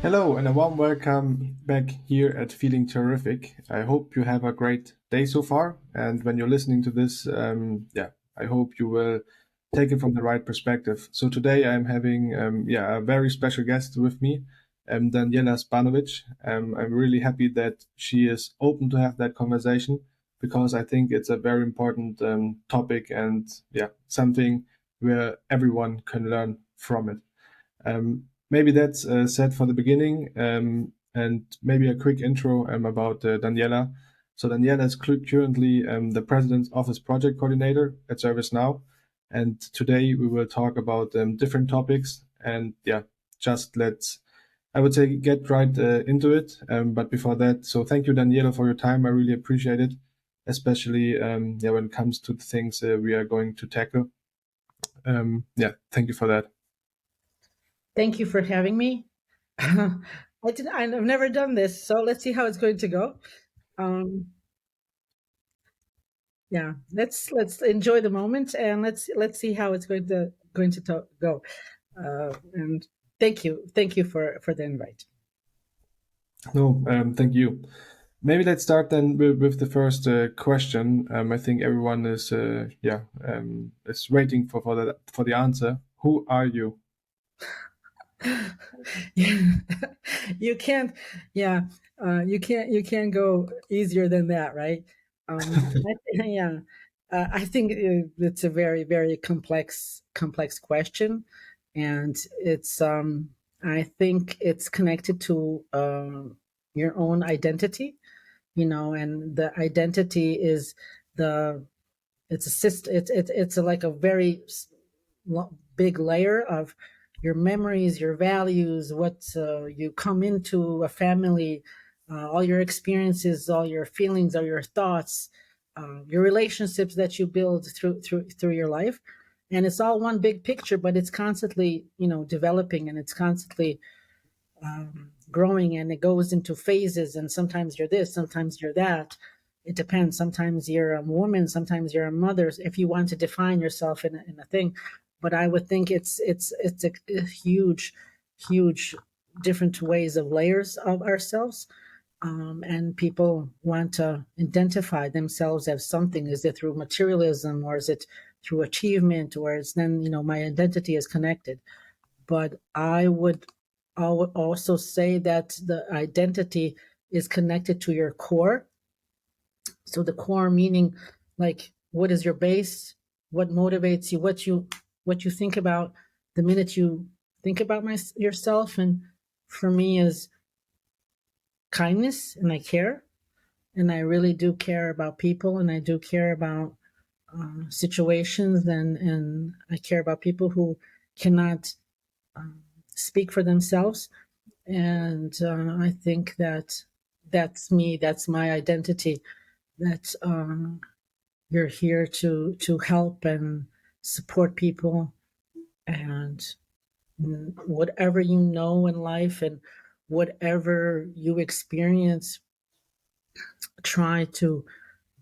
Hello and a warm welcome back here at Feeling Terrific. I hope you have a great day so far. And when you're listening to this, I hope you will take it from the right perspective. So today I'm having, a very special guest with me, Daniella Spanovic. I'm really happy that she is open to have that conversation because I think it's a very important topic and something where everyone can learn from it. Maybe that's said for the beginning, and maybe a quick intro about Daniela. So Daniela is currently the President's Office Project Coordinator at ServiceNow, and today we will talk about different topics. And just let's, I would say, get right into it. But before that, so thank you, Daniela, for your time. I really appreciate it, especially when it comes to the things we are going to tackle. Thank you for that. Thank you for having me. I've never done this, so let's see how it's going to go. Um, yeah, let's enjoy the moment and let's see how it's go. And thank you for the invite. No, thank you. Maybe let's start then with the first question. I think everyone is waiting for the answer. Who are you? You can't, yeah, you can't go easier than that, right? Yeah, I think it's a very complex question, and it's I think it's connected to your own identity, and the identity is the it's a system. It's like a big layer of your memories, your values, what you come into a family, all your experiences, all your feelings, all your thoughts, your relationships that you build through your life, and it's all one big picture. But it's constantly, developing, and it's constantly growing, and it goes into phases. And sometimes you're this, sometimes you're that. It depends. Sometimes you're a woman, sometimes you're a mother. If you want to define yourself in a thing, but I would think it's a huge different ways of layers of ourselves. And people want to identify themselves as something. Is it through materialism, or is it through achievement, or is then my identity is connected? But I would also say that the identity is connected to your core. So the core meaning, like, what is your base? What motivates you? What you think about the minute you think about yourself. And for me is kindness, and I care, and I really do care about people, and I do care about situations, and I care about people who cannot speak for themselves. And I think that that's me. That's my identity. That you're here to help and support people, and whatever you know in life and whatever you experience, try to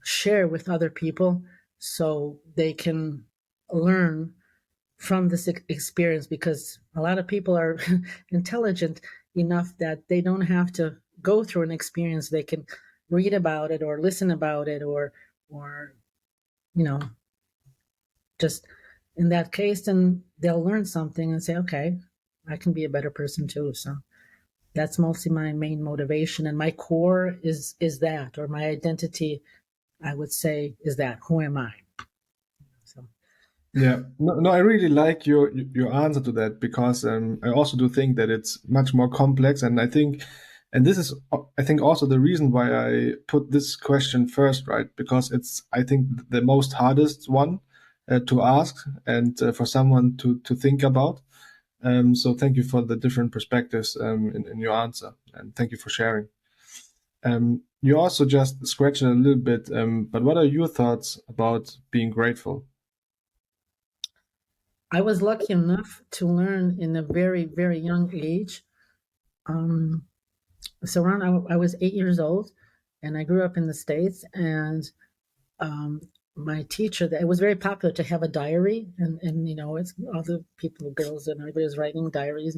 share with other people so they can learn from this experience, because a lot of people are intelligent enough that they don't have to go through an experience. They can read about it or listen about it, or you know just in that case, then they'll learn something and say, okay, I can be a better person too. So that's mostly my main motivation, and my core is that, or my identity, I would say, is that, who am I? So Yeah, no, I really like your answer to that because I also do think that it's much more complex, and I think, and this is I think also the reason why I put this question first, right? Because it's I think the most hardest one to ask and for someone to think about. So thank you for the different perspectives in your answer, and thank you for sharing. You also just scratched it a little bit, but what are your thoughts about being grateful? I was lucky enough to learn in a very young age. um, so around I was 8 years old, and I grew up in the States. And um, my teacher, that it was very popular to have a diary, and it's all the people, girls, and everybody was writing diaries.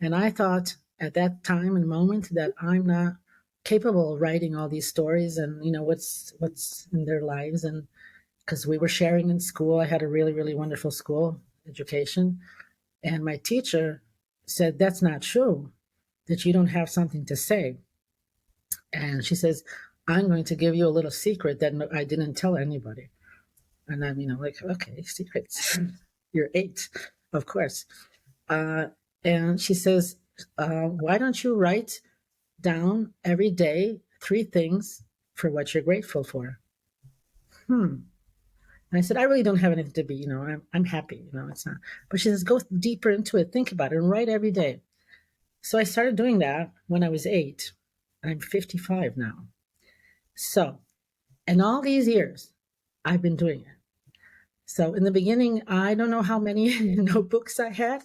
And I thought at that time and moment that I'm not capable of writing all these stories and what's in their lives. And because we were sharing in school, I had a really, really wonderful school education, and my teacher said, that's not true, that you don't have something to say. And she says, I'm going to give you a little secret that I didn't tell anybody. And I'm, like, okay, secrets. You're 8, of course. Uh, and she says, why don't you write down every day 3 things for what you're grateful for? And I said, I really don't have anything to be, I'm happy, it's not. But she says, go deeper into it, think about it, and write every day. So I started doing that when I was 8. I'm 55 now. So, and all these years, I've been doing it. So in the beginning, I don't know how many notebooks I had,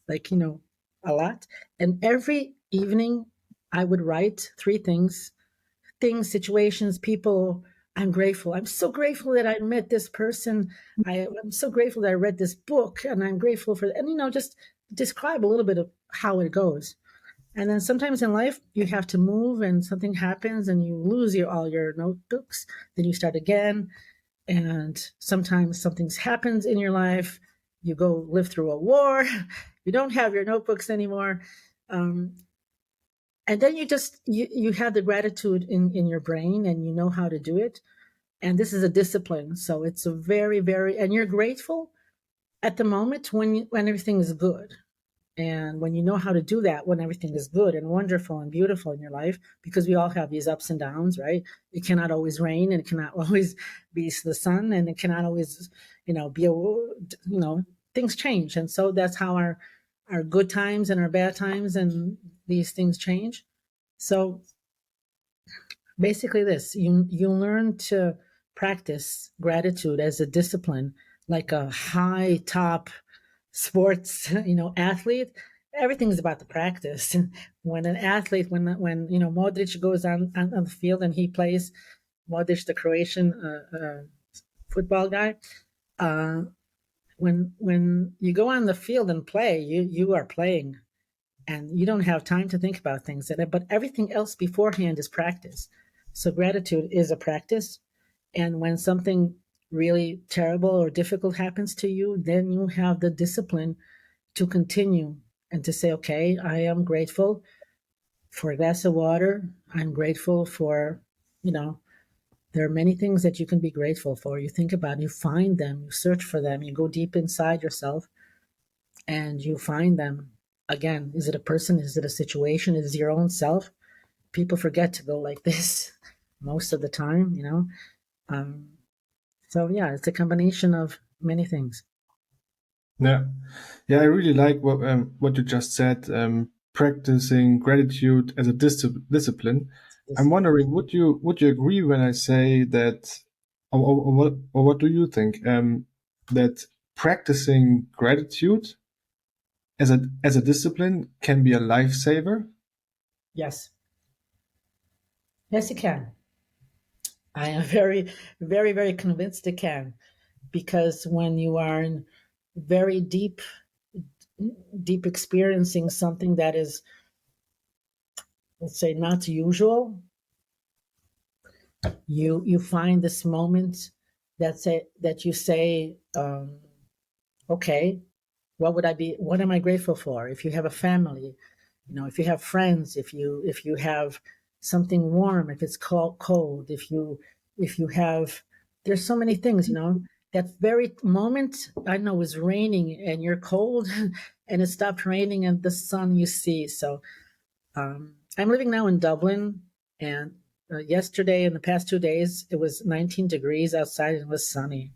like, a lot. And every evening, I would write 3 things, situations, people. I'm grateful. I'm so grateful that I met this person. I'm so grateful that I read this book, and I'm grateful for, and just describe a little bit of how it goes. And then sometimes in life, you have to move and something happens and you lose all your notebooks. Then you start again. And sometimes something happens in your life. You go live through a war. You don't have your notebooks anymore. And then you have the gratitude in your brain and you know how to do it. And this is a discipline. So it's a very, very, and you're grateful at the moment when everything is good. And when you know how to do that, when everything is good and wonderful and beautiful in your life, because we all have these ups and downs, right? It cannot always rain, and it cannot always be the sun, and it cannot always, things change. And so that's how our good times and our bad times and these things change. So basically this, you learn to practice gratitude as a discipline, like a high top sports, athlete. Everything's about the practice. When an athlete, when Modric goes on the field and he plays, Modric, the Croatian football guy, uh, when you go on the field and play, you are playing, and you don't have time to think about things. But everything else beforehand is practice. So gratitude is a practice, and when something really terrible or difficult happens to you, then you have the discipline to continue and to say, okay, I am grateful for a glass of water. I'm grateful for, there are many things that you can be grateful for. You think about it, you find them, you search for them, you go deep inside yourself and you find them. Again, is it a person? Is it a situation? Is it your own self? People forget to go like this most of the time, Um, so, yeah, it's a combination of many things. Yeah, yeah, I really like what you just said. Practicing gratitude as a discipline. I'm This, wondering, would you agree when I say that, or what do you think? That practicing gratitude as a discipline can be a lifesaver. yes, yes, it can. I am very, very, very convinced it can, because when you are in very deep experiencing something that is, let's say, not usual, you find this moment that you say, okay, what am I grateful for? If you have a family, if you have friends, if you have something warm, if it's cold, if you have, there's so many things, that very moment, I know, it was raining and you're cold and it stopped raining and the sun you see. So I'm living now in Dublin, and yesterday and the past 2 days it was 19 degrees outside and it was sunny,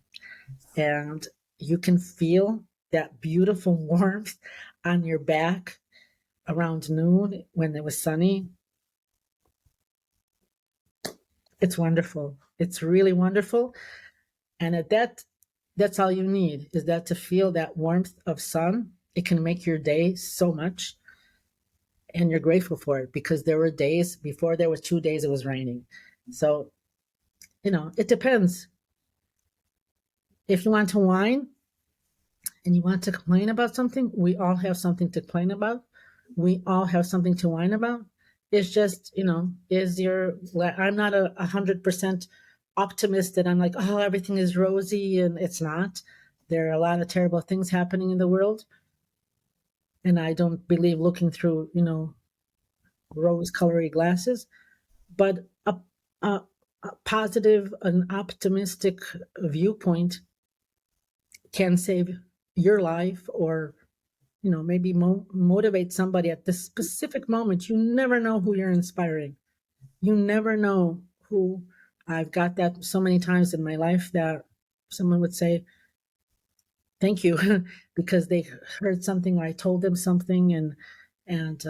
and you can feel that beautiful warmth on your back around noon when it was sunny. It's wonderful. It's really wonderful. And that's all you need, is that to feel that warmth of sun. It can make your day so much, and you're grateful for it, because there were days before, there was 2 days it was raining. So, it depends. If you want to whine and you want to complain about something, we all have something to complain about. we all have something to whine about. It's just, I'm not 100% optimist that I'm like, oh, everything is rosy, and it's not. There are a lot of terrible things happening in the world. And I don't believe looking through, rose colored glasses, but a positive, an optimistic viewpoint can save your life, or maybe motivate somebody at this specific moment. You never know who you're inspiring. You never know who. I've got that so many times in my life that someone would say thank you because they heard something, or I told them something, and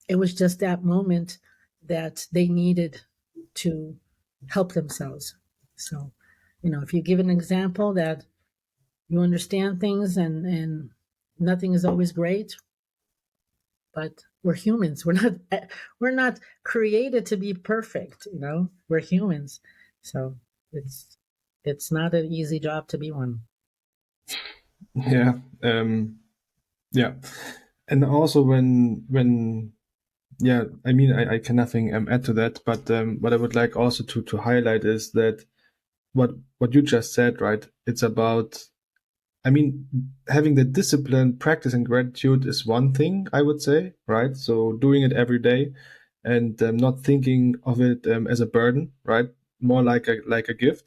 it was just that moment that they needed to help themselves. So, if you give an example that you understand things, and nothing is always great, but we're humans. We're not created to be perfect. We're humans. So it's not an easy job to be one. Yeah. Yeah. And also when yeah, I mean, I can nothing add to that, but what I would like also to highlight is that what you just said, right? It's about, I mean, having the discipline, practice, and gratitude is one thing, I would say, right? So doing it every day, and not thinking of it as a burden, right? More like a gift.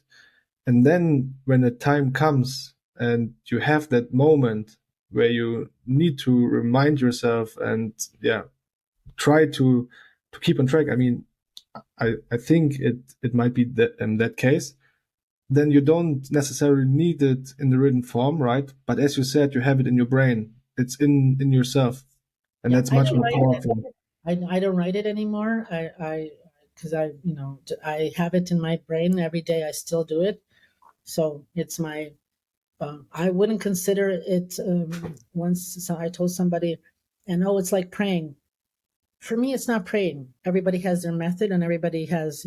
And then when the time comes and you have that moment where you need to remind yourself and, yeah, try to keep on track. I mean, I think it might be that in that case, then you don't necessarily need it in the written form, right? But as you said, you have it in your brain. It's in yourself, and Yeah, that's I much don't more write it. powerful. I don't write it anymore. Because I have it in my brain every day. I still do it. So it's my, I wouldn't consider it, once I told somebody, and oh, it's like praying. For me, it's not praying. Everybody has their method, and everybody has,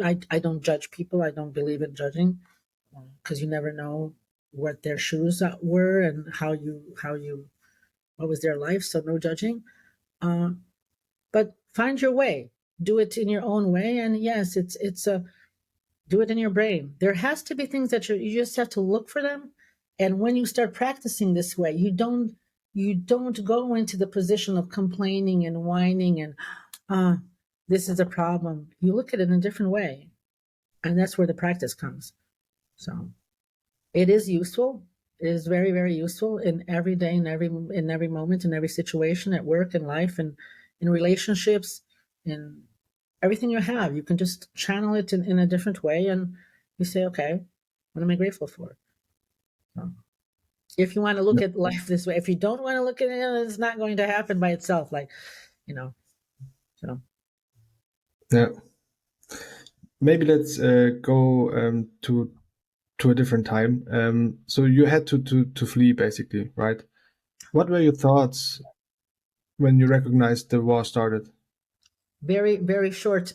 I don't judge people. I don't believe in judging, because you never know what their shoes were, and what was their life. So no judging. Uh, but find your way. Do it in your own way, and yes, it's a do it in your brain. There has to be things that you just have to look for them, and when you start practicing this way, you don't go into the position of complaining and whining and uh, this is a problem. You look at it in a different way, and that's where the practice comes. So it is useful. It is very, very useful in every day, in every moment, in every situation, at work, in life, and in relationships, in everything you have. You can just channel it in a different way, and you say, okay, what am I grateful for? So if you want to look at life this way, if you don't want to look at it, it's not going to happen by itself. Like, you know, so Yeah. Maybe let's go to a different time. So you had to flee basically, right? What were your thoughts when you recognized the war started? very, very short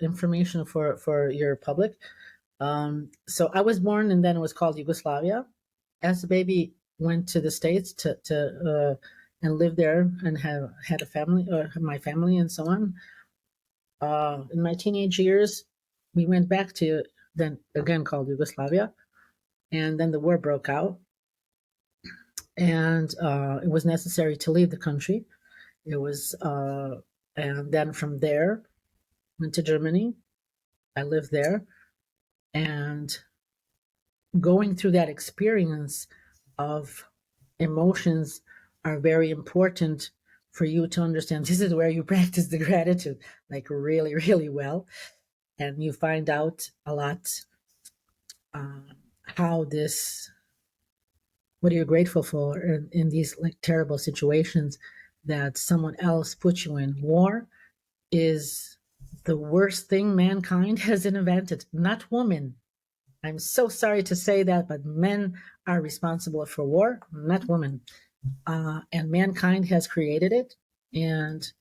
information for your public. So I was born, and then it was called Yugoslavia. As a baby, went to the States and lived there, and have had a family, or my family, and so on. In my teenage years, we went back to, then again called Yugoslavia, and then the war broke out, and it was necessary to leave the country. It was, and then from there went to Germany. I lived there, and going through that experience of emotions are very important for you to understand. This is where you practice the gratitude, like really, really well, and you find out a lot, uh, how this, what are you grateful for in these like terrible situations that someone else put you in. War is the worst thing mankind has invented, not women. I'm so sorry to say that, but men are responsible for war, not women. And mankind has created it, and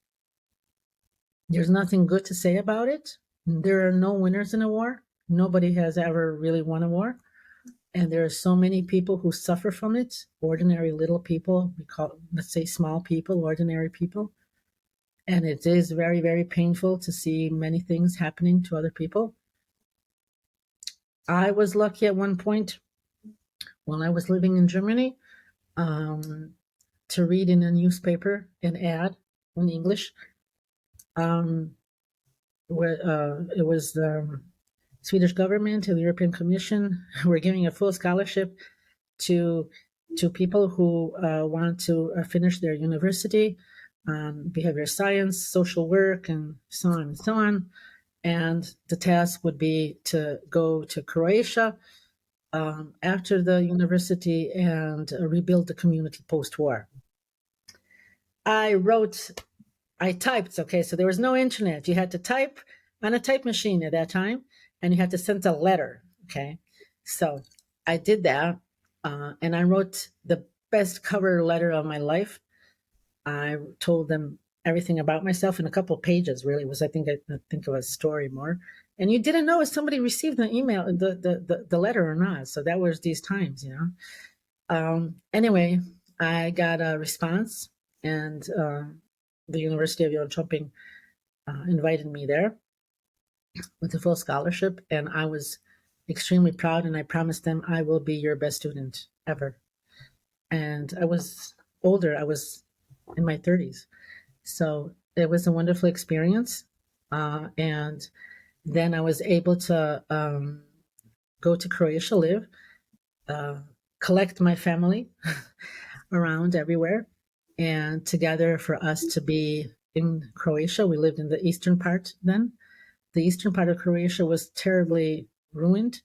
there's nothing good to say about it. There are no winners in a war. Nobody has ever really won a war. And there are so many people who suffer from it, ordinary little people, we call, let's say, small people, ordinary people. And it is very, very painful to see many things happening to other people. I was lucky at one point when I was living in Germany um, to read in a newspaper an ad in English um, where it was the Swedish government and the European Commission were giving a full scholarship to people who want to finish their university, behavior science, social work, and so on and so on. And the task would be to go to Croatia after the university and rebuild the community post-war. I typed, okay, so there was no internet. You had to type on a type machine at that time, and you had to send a letter, okay? So I did that, and I wrote the best cover letter of my life. I told them everything about myself in a couple of pages, really. It was, I think of a story more. And you didn't know if somebody received the email, the letter or not. So that was these times, you know. Anyway, I got a response, and the University of Jönköping invited me there with a full scholarship, and I was extremely proud. And I promised them I will be your best student ever. And I was older; I was in my 30s, so it was a wonderful experience. And then I was able to go to Croatia, live, collect my family around everywhere, and together for us to be in Croatia. We lived in the eastern part then. The eastern part of Croatia was terribly ruined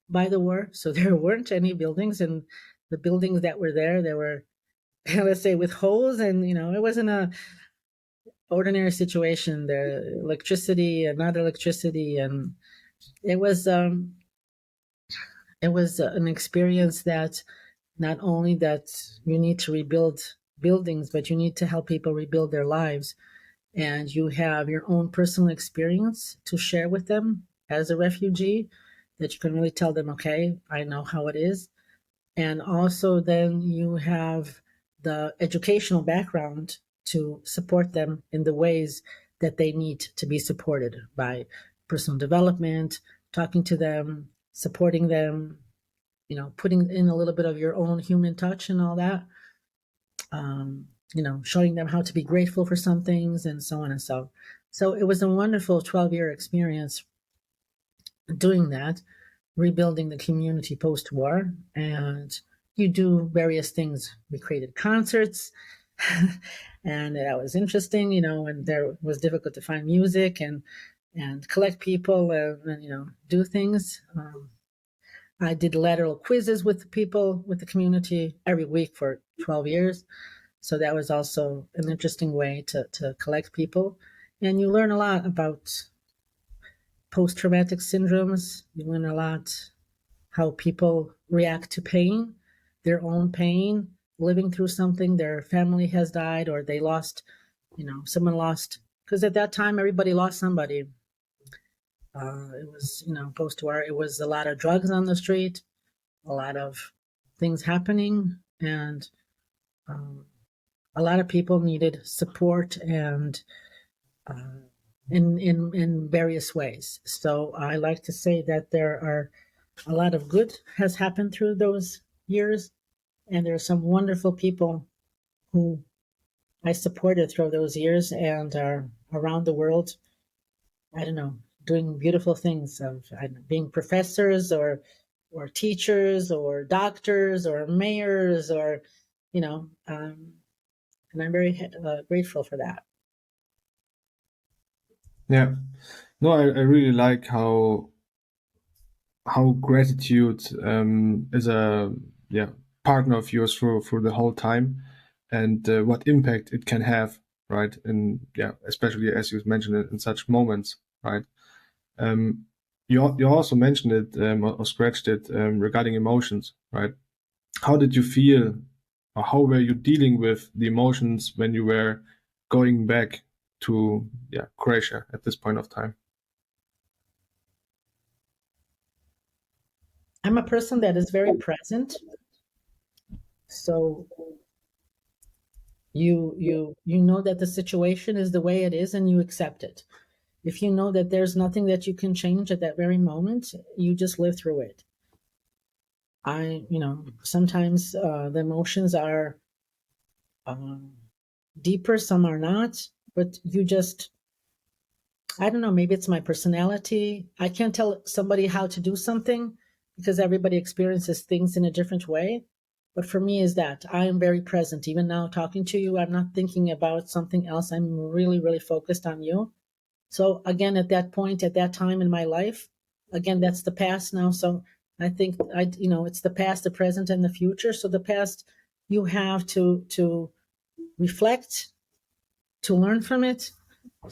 by the war, so there weren't any buildings, and the buildings that were there, they were, let's say, with holes, and it wasn't a ordinary situation. The electricity and not electricity, and it was um, it was an experience that not only that you need to rebuild buildings, but you need to help people rebuild their lives. And you have your own personal experience to share with them as a refugee that you can really tell them, okay, I know how it is. And also, then you have the educational background to support them in the ways that they need to be supported by personal development, talking to them, supporting them, putting in a little bit of your own human touch and all that, showing them how to be grateful for some things and so on and so. So it was a wonderful 12-year experience doing that, rebuilding the community post-war. And you do various things. We created concerts, and that was interesting, when there was difficult to find music and collect people and do things. I did lateral quizzes with people, with the community every week for 12 years. So that was also an interesting way to collect people. And you learn a lot about post-traumatic syndromes. You learn a lot how people react to pain, their own pain, living through something, their family has died or they lost, someone lost. Because at that time, everybody lost somebody. It was, post-war, it was a lot of drugs on the street, a lot of things happening, and a lot of people needed support and in various ways. So I like to say that there are a lot of good has happened through those years, and there are some wonderful people who I supported through those years and are around the world. I don't know, doing beautiful things of being professors or teachers or doctors or mayors or and I'm very grateful for that. Yeah. No, I really like how gratitude is a partner of yours for the whole time, and what impact it can have, right? And especially as you mentioned it in such moments, right? Um, you also mentioned it or scratched it regarding emotions, right? How did you feel, or how were you dealing with the emotions when you were going back to Croatia at this point of time? I'm a person that is very present. So you know that the situation is the way it is and you accept it. If you know that there's nothing that you can change at that very moment, you just live through it. Sometimes the emotions are um, deeper, some are not, but you just, I don't know, maybe it's my personality. I can't tell somebody how to do something because everybody experiences things in a different way. But for me, is that I am very present. Even now, talking to you, I'm not thinking about something else. I'm really, really focused on you. So again, at that point, at that time in my life, again, that's the past now. So I think it's the past, the present, and the future. So the past, you have to reflect, to learn from it,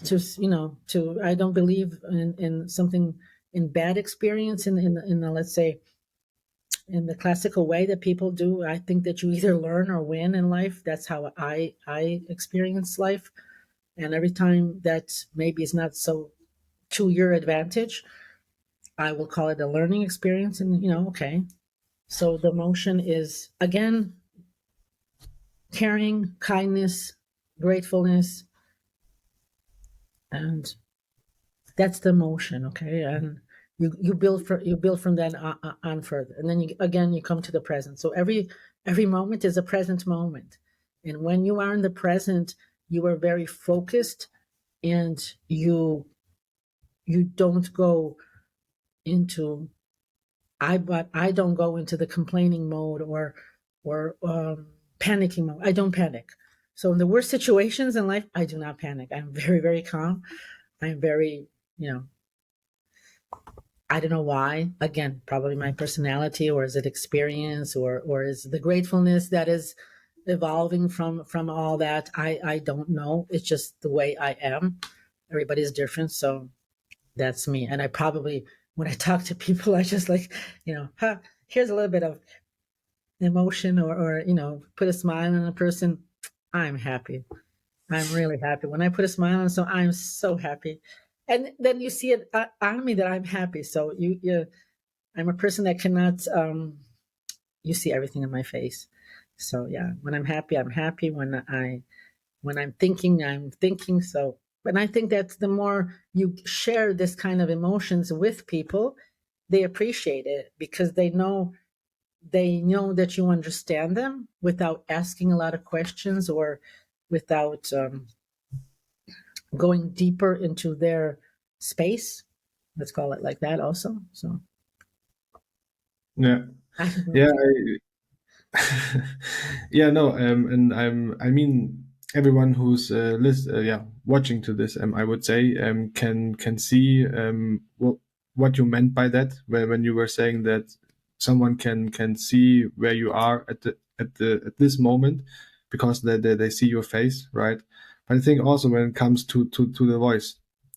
to I don't believe in something in bad experience in the let's say in the classical way that people do. I think that you either learn or win in life. That's how I experience life. And every time that maybe is not so to your advantage, I will call it a learning experience. And okay. So the motion is again caring, kindness, gratefulness, and that's the motion. Okay, and you build from then on further, and then you come to the present. So every moment is a present moment, and when you are in the present, you are very focused, and you don't go into but I don't go into the complaining mode or panicking mode. I don't panic. So in the worst situations in life, I do not panic. I'm very, very calm. I'm very, you know, I don't know why. Again, probably my personality, or is it experience, or is the gratefulness that is evolving from all that? I don't know. It's just the way I am. Everybody's different, so that's me. And I probably, when I talk to people, I just like, here's a little bit of emotion, or put a smile on a person. I'm happy. I'm really happy. When I put a smile on, so I'm so happy. And then you see it on me that I'm happy. So I'm a person that cannot, you see everything in my face. So yeah, when I'm happy, I'm happy. When I'm thinking, I'm thinking. So, and I think that the more you share this kind of emotions with people, they appreciate it because they know that you understand them without asking a lot of questions, or without going deeper into their space. Let's call it like that also. So Yeah, I don't know yeah, if you. yeah. No, and I mean, everyone who's yeah, watching to this, I would say, can see what you meant by that when you were saying that someone can see where you are at this moment because they see your face, right? But I think also when it comes to the voice,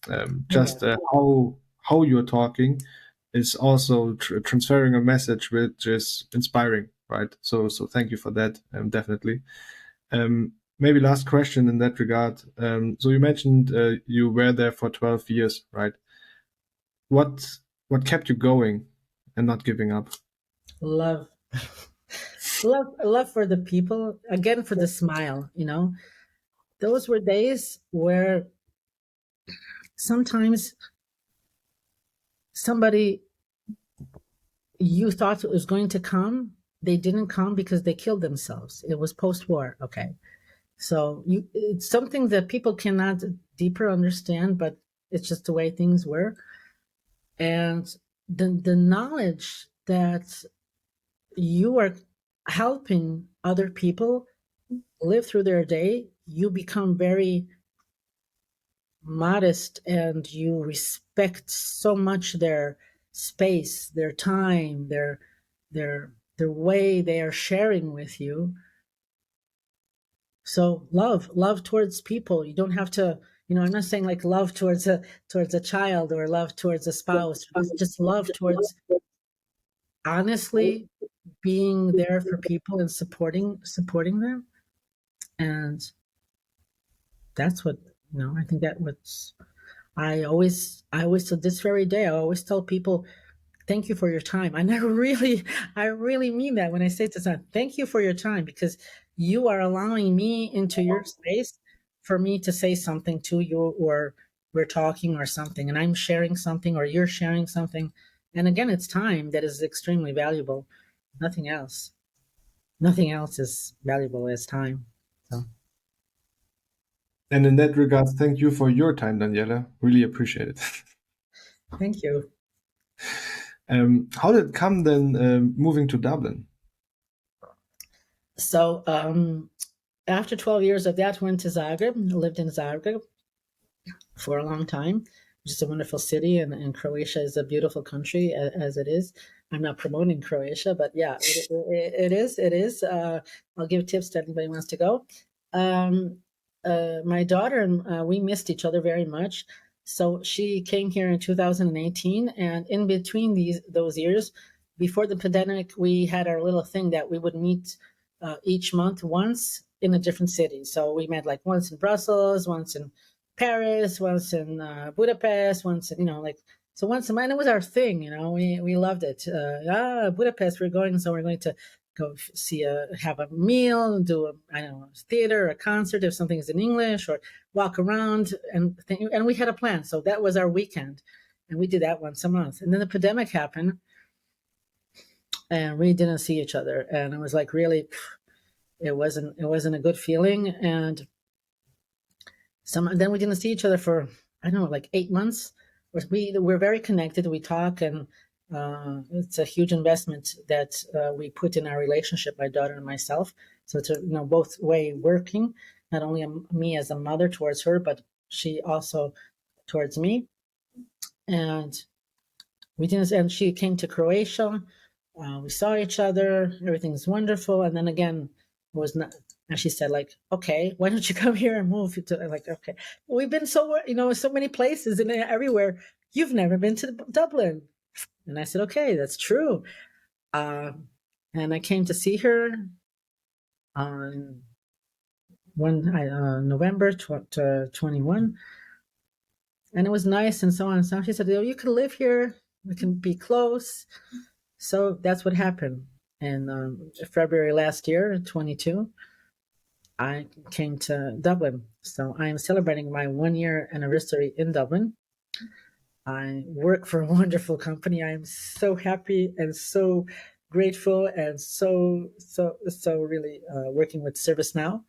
Yeah. just how you're talking is also transferring a message which is inspiring, right? So thank you for that, definitely. Maybe last question in that regard. So you mentioned you were there for 12 years, right? What what kept you going and not giving up? Love, love for the people, again, for the smile. Those were days where sometimes somebody you thought was going to come, they didn't come because they killed themselves. It was post-war. Okay. So it's something that people cannot deeper understand, but it's just the way things were. And the knowledge that you are helping other people live through their day, you become very modest, and you respect so much their space, their time, their way they are sharing with you. So love towards people. You don't have to, I'm not saying like love towards a child, or love towards a spouse. Just love towards, honestly, being there for people and supporting them. And that's what, I think that what's I always to this very day, I always tell people thank you for your time. And I really mean that when I say to someone, thank you for your time, because you are allowing me into your space for me to say something to you, or we're talking or something, and I'm sharing something or you're sharing something. And again, it's time that is extremely valuable. Nothing else. Nothing else is valuable as time. So And in that regard, thank you for your time, Daniela. Really appreciate it. thank you. How did it come then moving to Dublin? So after 12 years of that, went to Zagreb, lived in Zagreb for a long time, which is a wonderful city, and Croatia is a beautiful country as it is. I'm not promoting Croatia, but yeah, it is. It is. I'll give tips to anybody who wants to go. My daughter and we missed each other very much. So she came here in 2018, and in between those years, before the pandemic, we had our little thing that we would meet each month once in a different city. So we met like once in Brussels, once in Paris, once in Budapest, once in, like, so once a month. It was our thing, we loved it. Budapest, we're going, so we're going to go have a meal, do I don't know, theater, a concert if something is in English, or walk around and we had a plan. So that was our weekend, and we did that once a month. And then the pandemic happened, and we didn't see each other, and it was like really, it wasn't a good feeling. And then we didn't see each other for, I don't know, like 8 months. We're very connected. We talk, and it's a huge investment that we put in our relationship, my daughter and myself. So it's both way working, not only me as a mother towards her, but she also towards me. And she came to Croatia. We saw each other. Everything's wonderful. And then again, it was not. And she said, like, okay, why don't you come here and move? Like, okay, we've been so many places and everywhere. You've never been to Dublin. And I said, okay, that's true. And I came to see her on November 21. And it was nice and so on and so on. She said, oh, you can live here. We can be close. So that's what happened. And February last year, 22, I came to Dublin. So I am celebrating my 1-year anniversary in Dublin. I work for a wonderful company. I am so happy and so grateful, and so really working with ServiceNow.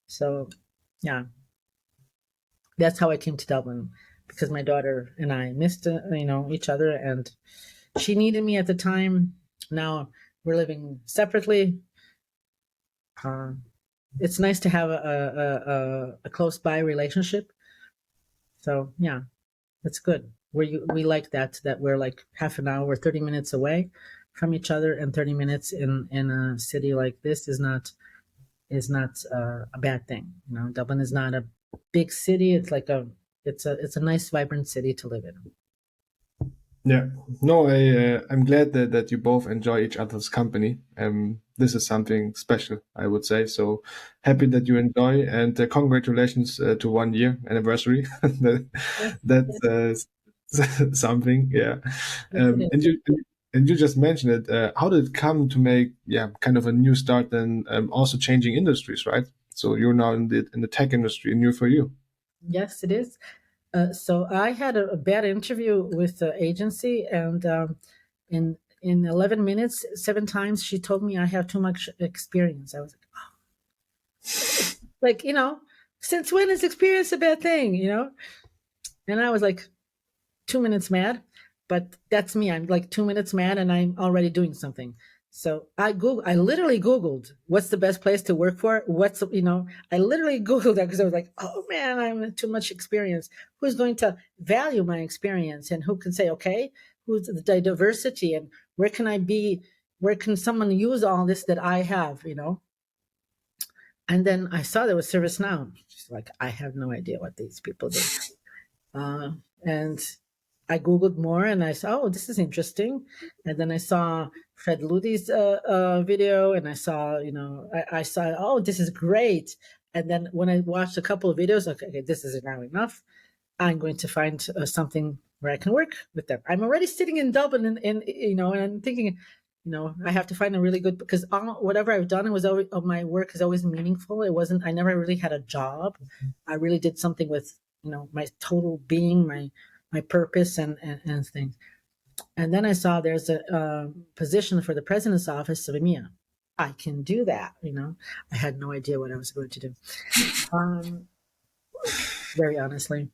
So yeah, that's how I came to Dublin, because my daughter and I missed each other, and she needed me at the time. Now we're living separately. It's nice to have a close by relationship. So yeah, it's good. We like that we're like half an hour, 30 minutes away from each other, and 30 minutes in a city like this is not a bad thing. Dublin is not a big city. It's like it's a nice, vibrant city to live in. Yeah, no, I'm glad that you both enjoy each other's company. This is something special, I would say. So happy that you enjoy, and congratulations to 1 year anniversary. That's something, yeah. Yes, it is. And you just mentioned it. How did it come to make kind of a new start and also changing industries, right? So you're now in the tech industry, new for you. Yes, it is. So I had a bad interview with the agency, and in 11 minutes, 7 times, she told me I have too much experience. I was like, oh. Like, since when is experience a bad thing? And I was like 2 minutes mad, but that's me. I'm like 2 minutes mad, and I'm already doing something. So I literally Googled what's the best place to work for. I literally Googled that because I was like, oh man, I'm too much experience. Who's going to value my experience, and who can say, okay, who's the diversity, and where can I be? Where can someone use all this that I have, And then I saw there was ServiceNow. She's like, I have no idea what these people do. And I Googled more, and I saw, oh, this is interesting. And then I saw Fred Ludi's video, and I saw, I saw, oh, this is great. And then when I watched a couple of videos, okay, this is now enough. I'm going to find something where I can work with them. I'm already sitting in Dublin, and and I'm thinking, I have to find a really good, because whatever I've done, it was always, my work is always meaningful. It wasn't. I never really had a job. I really did something with my total being, my purpose, and things. And then I saw there's a position for the president's office of EMEA. I can do that. I had no idea what I was going to do. Very honestly.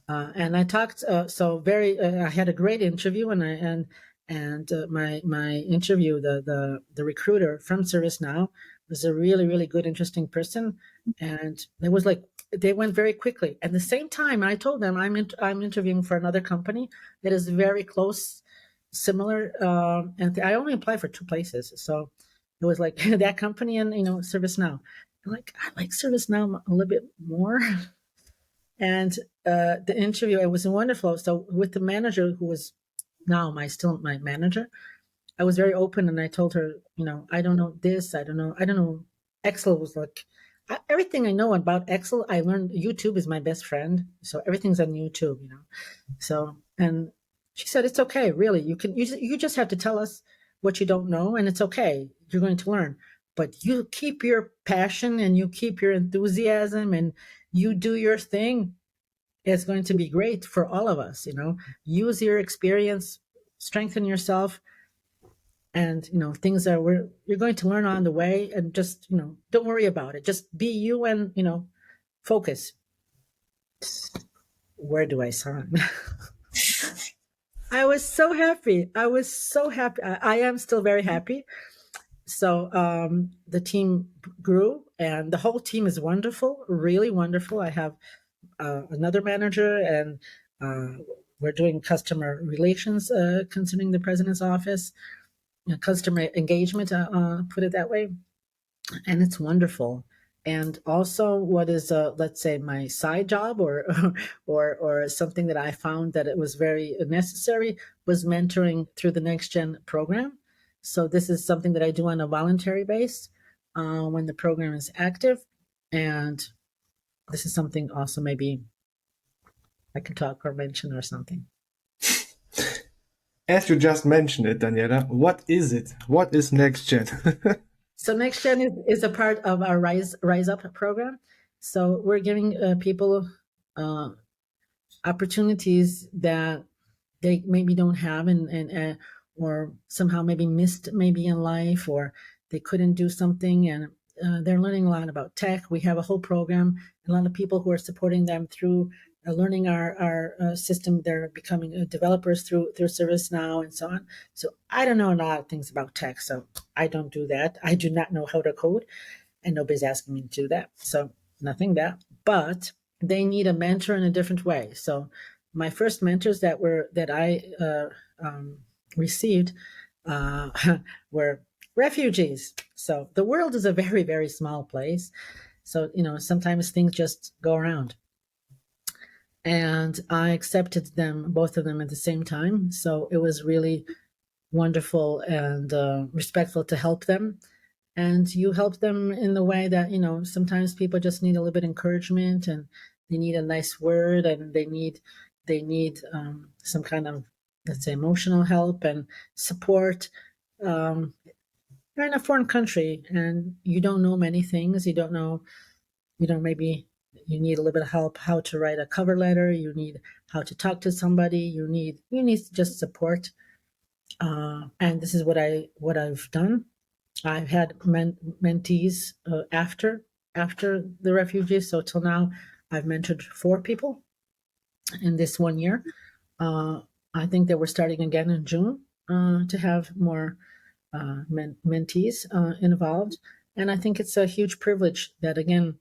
And I talked. I had a great interview, and my interview, the recruiter from ServiceNow was a really, really good, interesting person, and it was like they went very quickly. At the same time, I told them I'm interviewing for another company that is very close, similar, and I only applied for 2 places, so it was like that company and ServiceNow. I'm like, I like ServiceNow a little bit more. And the interview, it was wonderful. So with the manager, who was now still my manager, I was very open, and I told her, I don't know this, I don't know. Excel was like everything I know about Excel. I learned YouTube is my best friend, so everything's on YouTube. So, and she said it's okay, really. You just have to tell us what you don't know, and it's okay. You're going to learn, but you keep your passion and you keep your enthusiasm and you do your thing. It's going to be great for all of us. Use your experience, strengthen yourself, and things that you're going to learn on the way, and just don't worry about it. Just be you, and focus. Where do I sign? I was so happy. I am still very happy. So the team grew, and the whole team is wonderful, really wonderful. I have another manager, and we're doing customer relations concerning the president's office, customer engagement, put it that way, and it's wonderful. And also, what is let's say my side job, or or something that I found that it was very necessary, was mentoring through the Next Gen program. So this is something that I do on a voluntary base when the program is active, and this is something also maybe I can talk or mention or something. As you just mentioned it, Daniela, what is it? What is Next Gen? So Next Gen is a part of our Rise Up program. So we're giving people opportunities that they maybe don't have, and or somehow maybe missed maybe in life, or they couldn't do something, and they're learning a lot about tech. We have a whole program, a lot of people who are supporting them through learning our system. They're becoming developers through ServiceNow and so on. So I don't know a lot of things about tech, so I don't do that. I do not know how to code, and nobody's asking me to do that. So nothing that, but they need a mentor in a different way. So my first mentors that I received were refugees. So the world is a very, very small place. So sometimes things just go around. And I accepted them, both of them, at the same time. So it was really wonderful and respectful to help them. And you help them in the way that sometimes people just need a little bit of encouragement, and they need a nice word, and they need some kind of, let's say, emotional help and support. You're in a foreign country and you don't know many things. You don't know, maybe you need a little bit of help how to write a cover letter. You need how to talk to somebody. You need just support. And this is what I've done. I've had mentees after the refugees. So till now, I've mentored 4 people in this 1 year. I think that we're starting again in June to have more mentees involved. And I think it's a huge privilege that, again,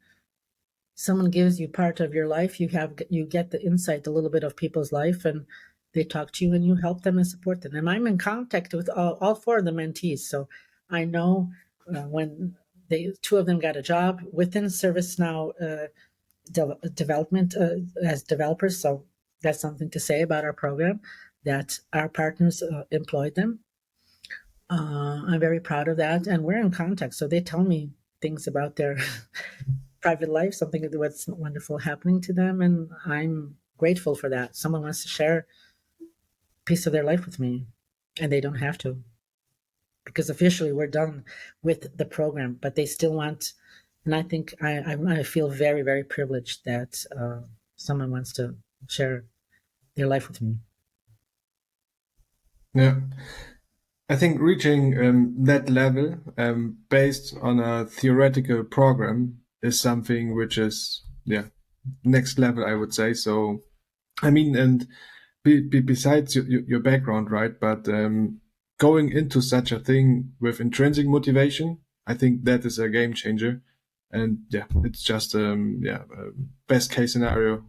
someone gives you part of your life. You get the insight, a little bit of people's life, and they talk to you, and you help them and support them. And I'm in contact with all 4 of the mentees. So I know when 2 of them got a job within ServiceNow development as developers. So that's something to say about our program, that our partners employed them. I'm very proud of that, and we're in contact. So they tell me things about their private life, something what's wonderful happening to them, and I'm grateful for that. Someone wants to share piece of their life with me, and they don't have to, because officially we're done with the program, but they still want. And I think I feel very, very privileged that someone wants to share their life with me. Yeah. I think reaching that level based on a theoretical program is something which is, yeah, next level, I would say. So, I mean, and besides your background, right? But going into such a thing with intrinsic motivation, I think that is a game changer. And yeah, it's just best case scenario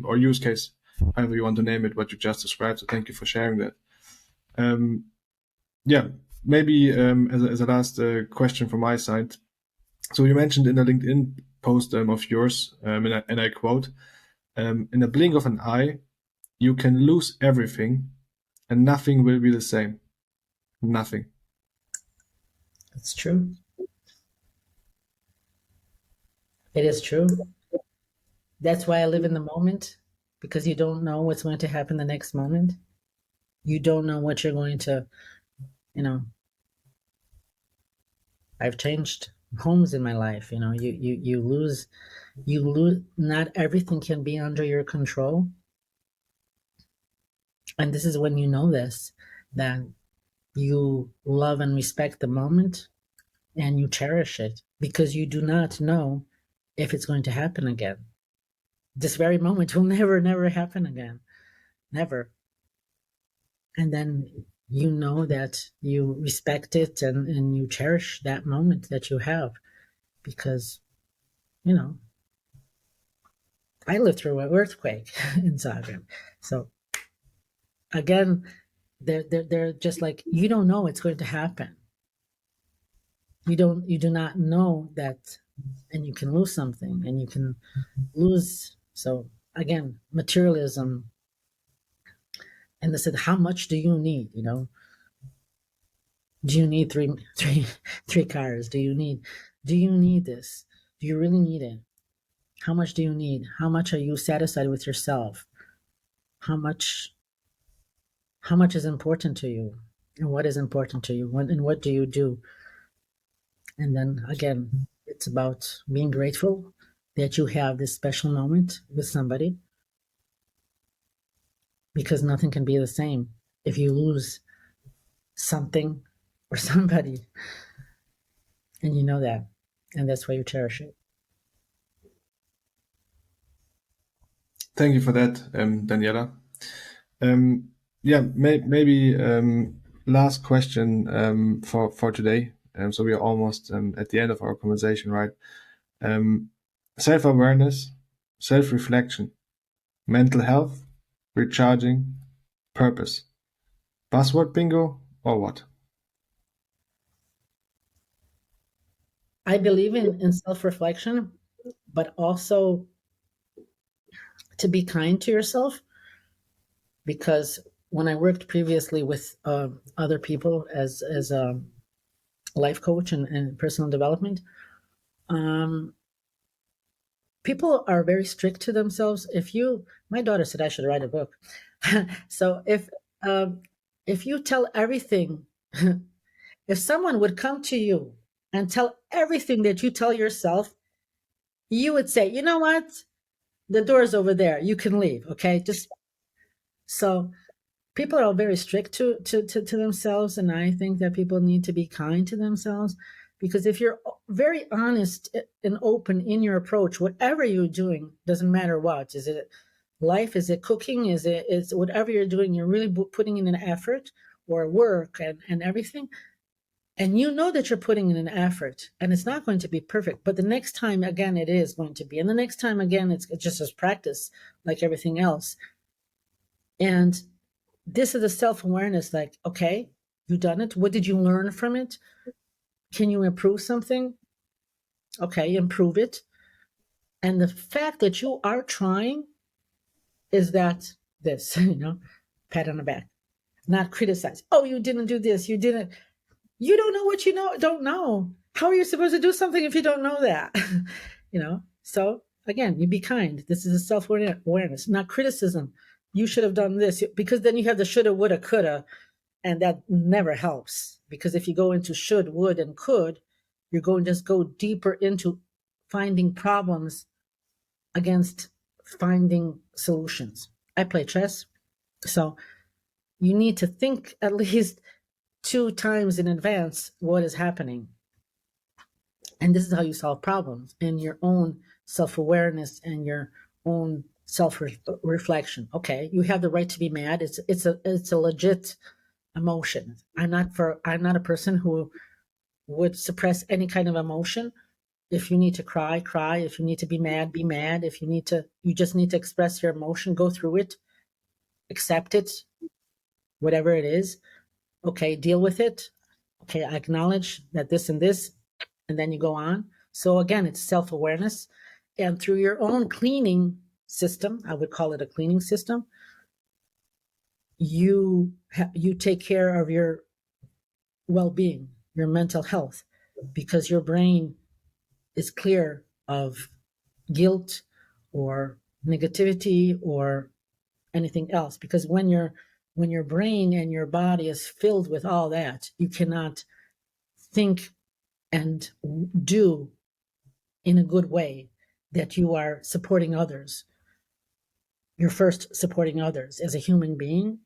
or use case, however you want to name it, what you just described. So thank you for sharing that. Um, yeah, maybe as a last question from my side. So you mentioned in a LinkedIn post of yours, and I quote, "In a blink of an eye, you can lose everything, and nothing will be the same. Nothing." It's true. It is true. That's why I live in the moment, because you don't know what's going to happen the next moment. You don't know what you're going to, you know. I've changed homes in my life. You lose. Not everything can be under your control, and this is when you know this, that you love and respect the moment, and you cherish it, because you do not know if it's going to happen again. This very moment will never happen again. Never. And then you know that you respect it, and you cherish that moment that you have, because, you know, I lived through an earthquake in Zagreb. So again, they're just like, you don't know it's going to happen. You do not know that, and you can lose something, and you can lose. So again, materialism. And they said, how much do you need? Do you need three cars? Do you need this? Do you really need it? How much do you need? How much are you satisfied with yourself? How much is important to you? And what is important to you? And what do you do? And then again, it's about being grateful that you have this special moment with somebody, because nothing can be the same if you lose something or somebody, and you know that, and that's why you cherish it. Thank you for that, Daniela. Yeah, maybe last question for today. So we are almost at the end of our conversation, right? Self-awareness, self-reflection, mental health, recharging, purpose. Buzzword bingo or what? I believe in self-reflection, but also to be kind to yourself, because when I worked previously with other people as a life coach and personal development, um, people are very strict to themselves. My daughter said I should write a book. So um, if you tell everything, if someone would come to you and tell everything that you tell yourself, you would say, you know what? The door's over there. You can leave. Okay. Just so people are all very strict to themselves. And I think that people need to be kind to themselves, because if you're very honest and open in your approach, whatever you're doing, doesn't matter what, is it life, is it cooking, is whatever you're doing, you're really putting in an effort, or work and everything. And you know that you're putting in an effort, and it's not going to be perfect, but the next time again, it is going to be. And the next time again, it's just as practice, like everything else. And this is a self-awareness, like, okay, you done it. What did you learn from it? Can you improve something? Okay, improve it. And the fact that you are trying is that this, pat on the back, not criticize. Oh, you didn't do this. You didn't. You don't know what you don't know. How are you supposed to do something if you don't know that? So again, you be kind. This is a self-awareness, not criticism. you should have done this, because then you have the shoulda, woulda, coulda, and that never helps. Because if you go into should, would, and could, you're going to just go deeper into finding problems against finding solutions. I play chess, so you need to think at least 2 times in advance what is happening. And this is how you solve problems in your own self-awareness and your own self-reflection. Okay, you have the right to be mad. It's a legit emotion. I'm not a person who would suppress any kind of emotion. If you need to cry, cry. If you need to be mad, be mad. If you just need to express your emotion, go through it, accept it, whatever it is. Okay, deal with it. Okay, I acknowledge that this and this, and then you go on. So again, it's self-awareness. And through your own cleaning system, I would call it a cleaning system, you take care of your well-being, your mental health, because your brain is clear of guilt or negativity or anything else. Because when your brain and your body is filled with all that, you cannot think and do in a good way that you are supporting others. You're first supporting others as a human being.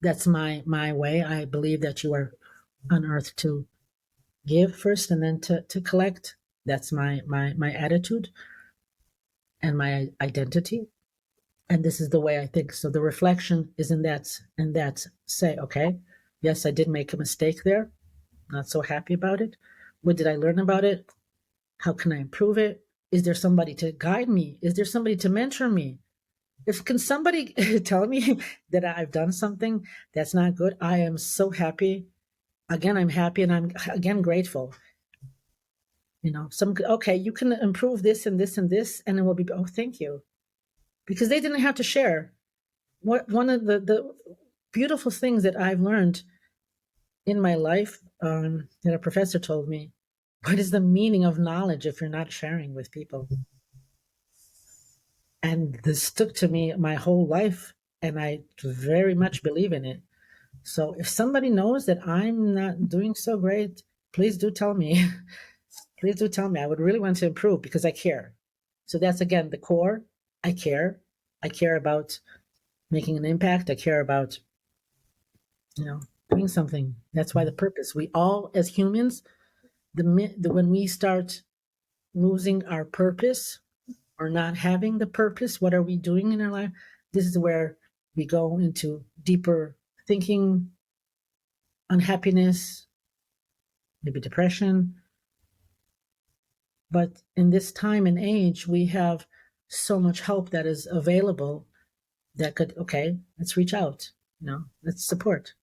That's my way. I believe that you are on earth to give first and then to collect. That's my attitude and my identity. And this is the way I think. So the reflection is in that say, okay, yes, I did make a mistake there. Not so happy about it. What did I learn about it? How can I improve it? Is there somebody to guide me? Is there somebody to mentor me? If can somebody tell me that I've done something that's not good, I am so happy. Again, I'm happy and I'm again grateful. Okay, you can improve this and this and this, and it will be, oh, thank you. Because they didn't have to share. One of the beautiful things that I've learned in my life, that a professor told me, what is the meaning of knowledge if you're not sharing with people? And this stuck to me my whole life, and I very much believe in it. So if somebody knows that I'm not doing so great, please do tell me. Please do tell me. I would really want to improve because I care. So that's again the core. I care. I care about making an impact. I care about, doing something. That's why the purpose. We all, as humans, when we start losing our purpose or not having the purpose, what are we doing in our life? This is where we go into deeper thinking, unhappiness, maybe depression. But in this time and age, we have so much help that is available that could, okay, let's reach out, let's support.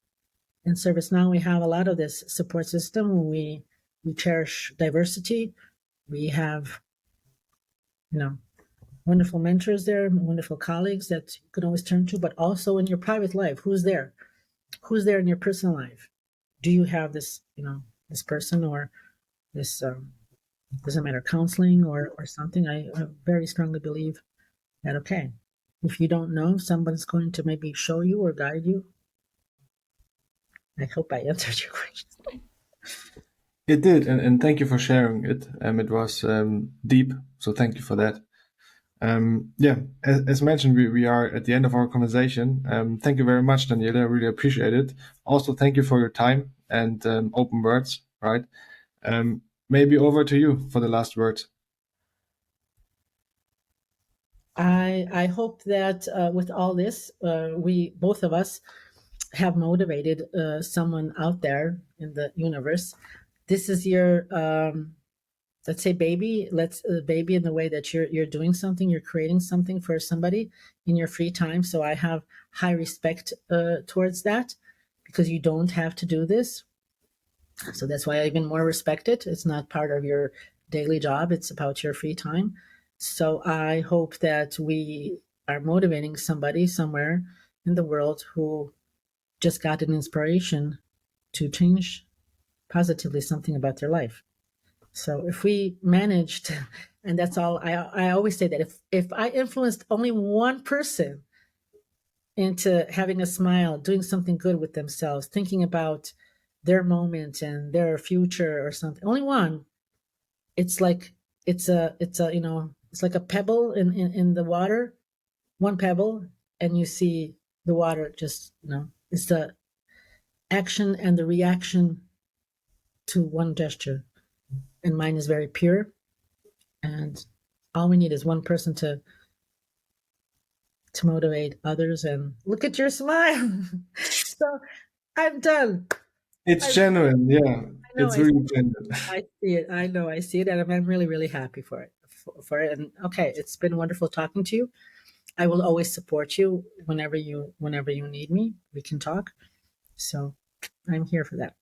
In ServiceNow, we have a lot of this support system. We cherish diversity. We have, wonderful mentors there, wonderful colleagues that you can always turn to, but also in your private life, who's there? Who's there in your personal life? Do you have this, this person or this, doesn't matter, counseling or something? I very strongly believe that, okay, if you don't know, somebody's going to maybe show you or guide you. I hope I answered your question. It did, and thank you for sharing it. It was deep, so thank you for that. Yeah, as mentioned, we are at the end of our conversation. Thank you very much, Daniela. I really appreciate it. Also, thank you for your time and open words, right? Maybe over to you for the last words. I hope that with all this, we, both of us, have motivated someone out there in the universe. This is your, let's say, baby. Baby in the way that you're doing something, you're creating something for somebody in your free time. So I have high respect towards that, because you don't have to do this. So that's why I even more respect it. It's not part of your daily job. It's about your free time. So I hope that we are motivating somebody somewhere in the world who just got an inspiration to change positively something about their life. So if we managed, and that's all, I always say that if I influenced only one person into having a smile, doing something good with themselves, thinking about their moment and their future or something. Only one. It's like it's a it's like a pebble in the water, one pebble, and you see the water just it's the action and the reaction to one gesture. And mine is very pure, and all we need is one person to motivate others. And look at your smile. So I'm done. It's I, genuine. Yeah, I know it's really genuine. I see it. I know I see it, and I'm really really happy for it. For it. And okay, it's been wonderful talking to you. I will always support you whenever you need me. We can talk. So I'm here for that.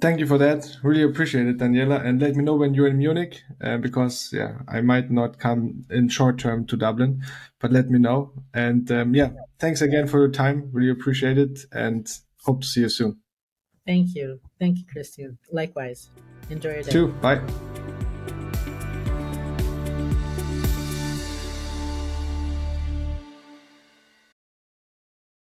Thank you for that. Really appreciate it, Daniela. And let me know when you're in Munich, because yeah, I might not come in short term to Dublin, but let me know. And yeah, thanks again for your time. Really appreciate it, and hope to see you soon. Thank you, Christian. Likewise. Enjoy your day. Too. Bye.